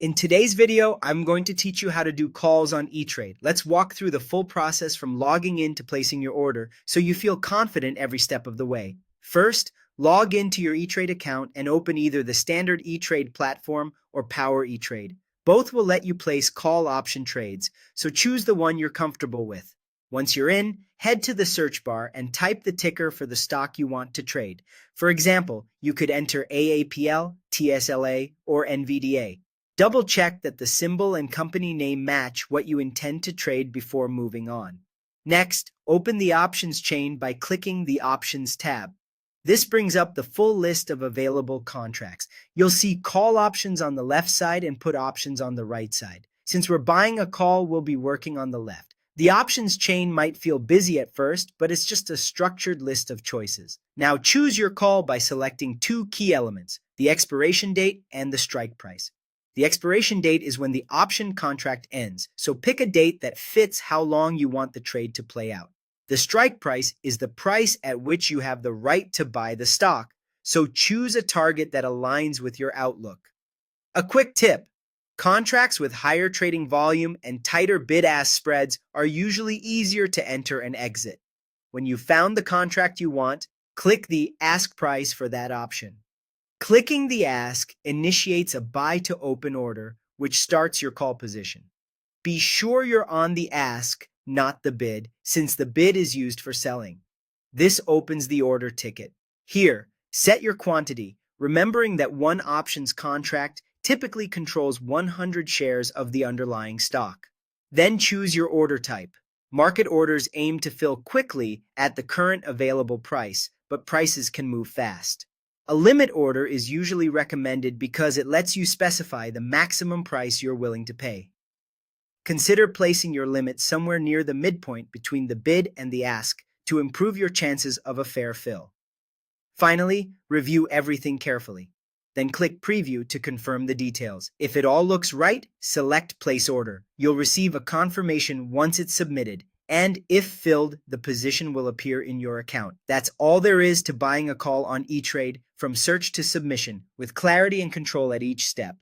In today's video, I'm going to teach you how to do calls on ETrade. Let's walk through the full process from logging in to placing your order so you feel confident every step of the way. First, log into your ETrade account and open either the standard ETrade platform or Power ETrade. Both will let you place call option trades, so choose the one you're comfortable with. Once you're in, head to the search bar and type the ticker for the stock you want to trade. For example, you could enter AAPL, TSLA, or NVDA. Double-check that the symbol and company name match what you intend to trade before moving on. Next, open the options chain by clicking the Options tab. This brings up the full list of available contracts. You'll see call options on the left side and put options on the right side. Since we're buying a call, we'll be working on the left. The options chain might feel busy at first, but it's just a structured list of choices. Now choose your call by selecting two key elements, the expiration date and the strike price. The expiration date is when the option contract ends, so pick a date that fits how long you want the trade to play out. The strike price is the price at which you have the right to buy the stock, so choose a target that aligns with your outlook. A quick tip: contracts with higher trading volume and tighter bid-ask spreads are usually easier to enter and exit. When you've found the contract you want, click the Ask Price for that option. Clicking the Ask initiates a buy to open order, which starts your call position. Be sure you're on the Ask, not the bid, since the bid is used for selling. This opens the order ticket. Here, set your quantity, remembering that one options contract typically controls 100 shares of the underlying stock. Then choose your order type. Market orders aim to fill quickly at the current available price, but prices can move fast. A limit order is usually recommended because it lets you specify the maximum price you're willing to pay. Consider placing your limit somewhere near the midpoint between the bid and the ask to improve your chances of a fair fill. Finally, review everything carefully. Then click Preview to confirm the details. If it all looks right, select Place Order. You'll receive a confirmation once it's submitted, and if filled, the position will appear in your account. That's all there is to buying a call on ETrade, from search to submission, with clarity and control at each step.